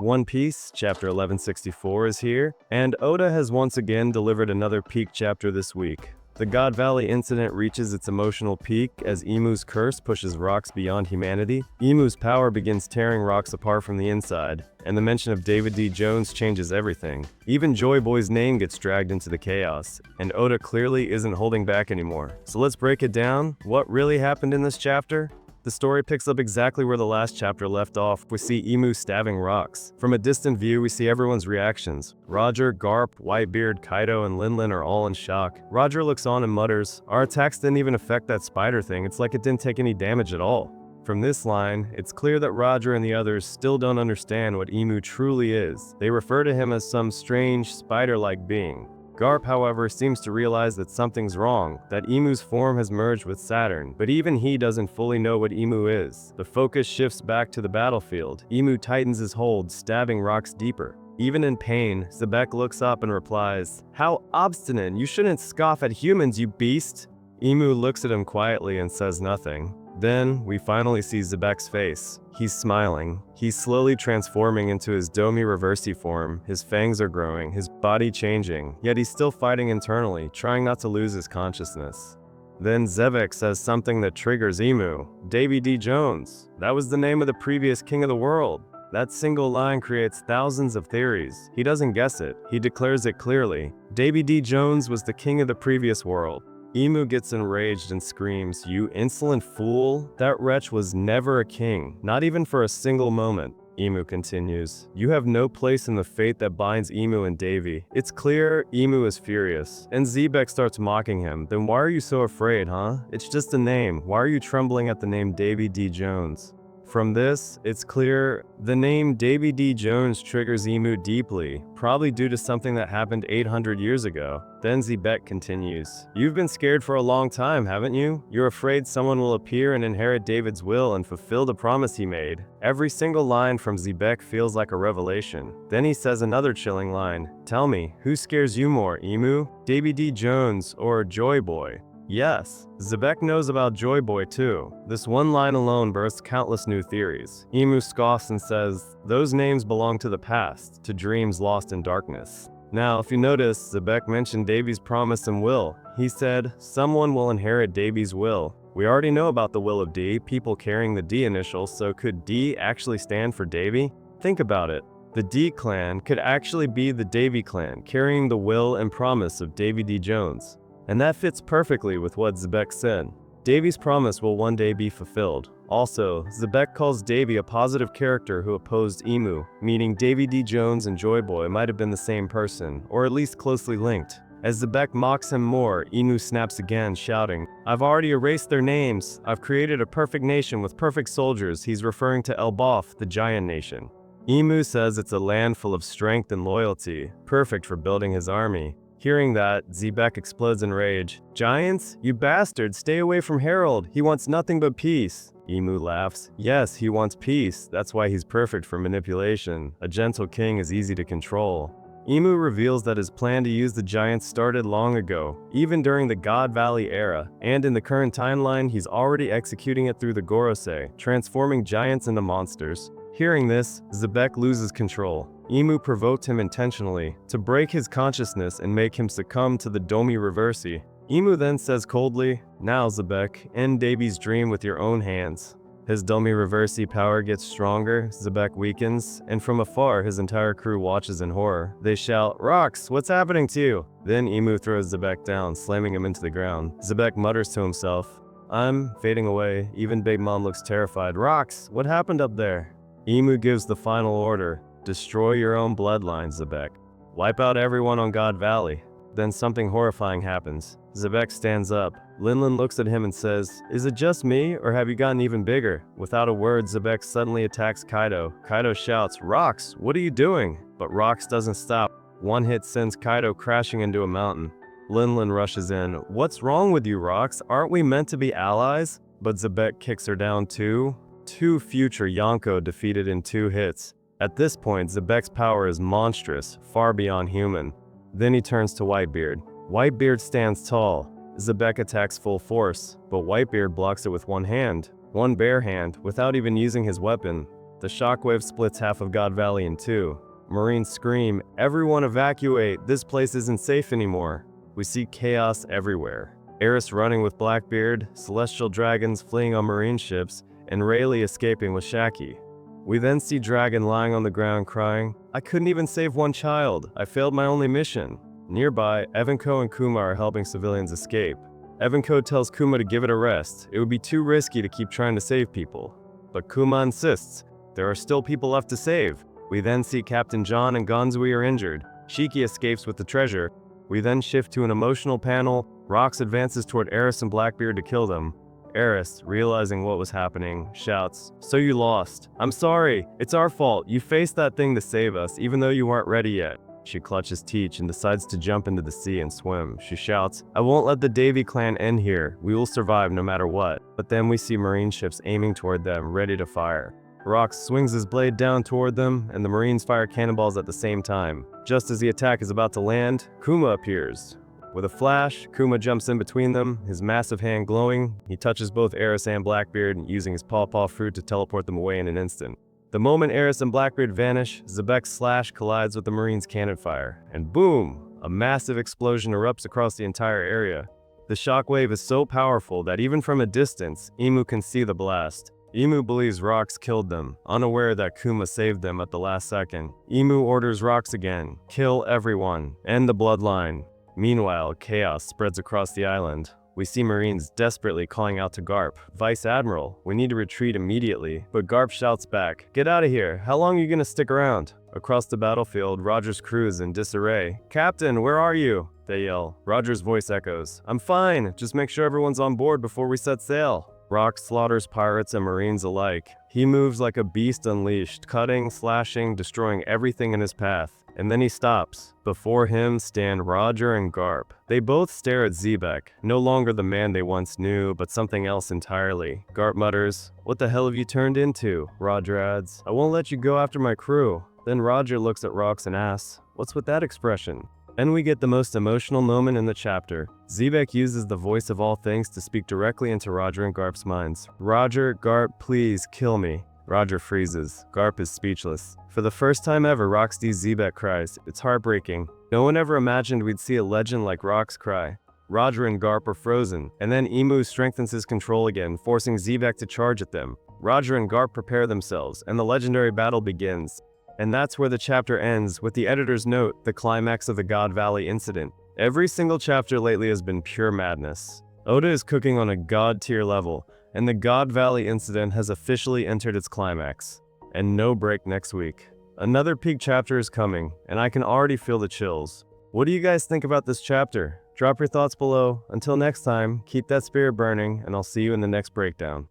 One Piece, chapter 1164 is here, and Oda has once again delivered another peak chapter this week. The God Valley incident reaches its emotional peak as Imu's curse pushes rocks beyond humanity. Imu's power begins tearing rocks apart from the inside, and the mention of David D. Jones changes everything. Even Joy Boy's name gets dragged into the chaos, and Oda clearly isn't holding back anymore. So let's break it down. What really happened in this chapter? The story picks up exactly where the last chapter left off. We see Imu stabbing rocks. From a distant view, we see everyone's reactions. Roger, Garp, Whitebeard, Kaido, and Linlin are all in shock. Roger looks on and mutters, "Our attacks didn't even affect that spider thing. It's like it didn't take any damage at all." From this line, it's clear that Roger and the others still don't understand what Imu truly is. They refer to him as some strange, spider-like being. Garp, however, seems to realize that something's wrong, that Imu's form has merged with Saturn, but even he doesn't fully know what Imu is. The focus shifts back to the battlefield. Imu tightens his hold, stabbing rocks deeper. Even in pain, Xebec looks up and replies, "How obstinate! You shouldn't scoff at humans, you beast!" Imu looks at him quietly and says nothing. Then, we finally see Xebec's face. He's smiling. He's slowly transforming into his Domi Reversi form. His fangs are growing, his body changing, yet he's still fighting internally, trying not to lose his consciousness. Then Xebec says something that triggers Imu. Davy D. Jones. That was the name of the previous king of the world. That single line creates thousands of theories. He doesn't guess it. He declares it clearly. Davy D. Jones was the king of the previous world. Imu gets enraged and screams, "You insolent fool! That wretch was never a king, not even for a single moment." Imu continues, "You have no place in the fate that binds Imu and Davy." It's clear Imu is furious, and Xebec starts mocking him. Then why are you so afraid, huh? It's just a name. Why are you trembling at the name Davy D. Jones? From this, it's clear the name Davy D. Jones triggers Imu deeply, probably due to something that happened 800 years ago. Then Xebec continues, "You've been scared for a long time, haven't you? You're afraid someone will appear and inherit David's will and fulfill the promise he made." Every single line from Xebec feels like a revelation. Then he says another chilling line, "Tell me, who scares you more, Imu, Davy D. Jones, or Joy Boy?" Yes, Xebec knows about Joy Boy too. This one line alone births countless new theories. Imu scoffs and says, "Those names belong to the past, to dreams lost in darkness." Now, if you notice, Xebec mentioned Davy's promise and will. He said, "Someone will inherit Davy's will." We already know about the will of D, people carrying the D initial, so could D actually stand for Davy? Think about it. The D clan could actually be the Davy clan, carrying the will and promise of Davy D. Jones. And that fits perfectly with what Xebec said. Davy's promise will one day be fulfilled. Also, Xebec calls Davy a positive character who opposed Imu, meaning Davy D. Jones and Joy Boy might have been the same person, or at least closely linked. As Xebec mocks him more, Imu snaps again, shouting, "I've already erased their names. I've created a perfect nation with perfect soldiers." He's referring to Elbaf, the giant nation. Imu says it's a land full of strength and loyalty, perfect for building his army. Hearing that, Xebec explodes in rage. "Giants? You bastard, stay away from Harold. He wants nothing but peace." Imu laughs. "Yes, he wants peace. That's why he's perfect for manipulation. A gentle king is easy to control." Imu reveals that his plan to use the giants started long ago, even during the God Valley era, and in the current timeline, he's already executing it through the Gorosei, transforming giants into monsters. Hearing this, Xebec loses control. Imu provoked him intentionally, to break his consciousness and make him succumb to the Domi Reversi. Imu then says coldly, "Now, Xebec, end Davy's dream with your own hands." His Domi Reversi power gets stronger, Xebec weakens, and from afar his entire crew watches in horror. They shout, "Rocks, what's happening to you?" Then Imu throws Xebec down, slamming him into the ground. Xebec mutters to himself, "I'm fading away." Even Big Mom looks terrified. "Rocks, what happened up there?" Imu gives the final order, "Destroy your own bloodline, Xebec. Wipe out everyone on God Valley." Then something horrifying happens. Xebec stands up. Linlin looks at him and says, "Is it just me, or have you gotten even bigger?" Without a word, Xebec suddenly attacks Kaido. Kaido shouts, "Rocks, what are you doing?" But Rocks doesn't stop. One hit sends Kaido crashing into a mountain. Linlin rushes in. "What's wrong with you, Rocks? Aren't we meant to be allies?" But Xebec kicks her down too. Two future Yonko defeated in 2 hits. At this point, Xebec's power is monstrous, far beyond human. Then he turns to Whitebeard. Whitebeard stands tall. Xebec attacks full force, but Whitebeard blocks it with one hand, one bare hand, without even using his weapon. The shockwave splits half of God Valley in two. Marines scream, "Everyone evacuate, this place isn't safe anymore." We see chaos everywhere. Eris running with Blackbeard, celestial dragons fleeing on marine ships, and Rayleigh escaping with Shaki. We then see Dragon lying on the ground crying, "I couldn't even save one child, I failed my only mission." Nearby, Evanko and Kuma are helping civilians escape. Evanko tells Kuma to give it a rest, it would be too risky to keep trying to save people. But Kuma insists, there are still people left to save. We then see Captain John and Gonzui are injured. Shiki escapes with the treasure. We then shift to an emotional panel. Rox advances toward Eris and Blackbeard to kill them. Eris, realizing what was happening, shouts, "So you lost. I'm sorry. It's our fault. You faced that thing to save us, even though you weren't ready yet." She clutches Teach and decides to jump into the sea and swim. She shouts, "I won't let the Davy clan end here. We will survive no matter what." But then we see marine ships aiming toward them, ready to fire. Rox swings his blade down toward them, and the Marines fire cannonballs at the same time. Just as the attack is about to land, Kuma appears. With a flash, Kuma jumps in between them, his massive hand glowing. He touches both Eris and Blackbeard, using his pawpaw fruit to teleport them away in an instant. The moment Eris and Blackbeard vanish, Xebec's slash collides with the Marines' cannon fire, and boom! A massive explosion erupts across the entire area. The shockwave is so powerful that even from a distance, Imu can see the blast. Imu believes Rox killed them, unaware that Kuma saved them at the last second. Imu orders Rox again, "Kill everyone, end the bloodline." Meanwhile, chaos spreads across the island. We see Marines desperately calling out to Garp, "Vice Admiral, we need to retreat immediately." But Garp shouts back, "Get out of here, how long are you gonna stick around?" Across the battlefield, Roger's crew is in disarray. "Captain, where are you?" they yell. Roger's voice echoes, "I'm fine, just make sure everyone's on board before we set sail." Rox slaughters pirates and Marines alike. He moves like a beast unleashed, cutting, slashing, destroying everything in his path. And then he stops. Before him stand Roger and Garp. They both stare at Xebec, no longer the man they once knew, but something else entirely. Garp mutters, "What the hell have you turned into?" Roger adds, "I won't let you go after my crew." Then Roger looks at Rox and asks, "What's with that expression?" And we get the most emotional moment in the chapter. Xebec uses the voice of all things to speak directly into Roger and Garp's minds. "Roger, Garp, please kill me." Roger freezes. Garp is speechless. For the first time ever, Rox sees Xebec cries. It's heartbreaking. No one ever imagined we'd see a legend like Rox cry. Roger and Garp are frozen, and then Imu strengthens his control again, forcing Xebec to charge at them. Roger and Garp prepare themselves, and the legendary battle begins. And that's where the chapter ends, with the editor's note, the climax of the God Valley incident. Every single chapter lately has been pure madness. Oda is cooking on a god-tier level, and the God Valley incident has officially entered its climax. And no break next week. Another peak chapter is coming, and I can already feel the chills. What do you guys think about this chapter? Drop your thoughts below. Until next time, keep that spirit burning, and I'll see you in the next breakdown.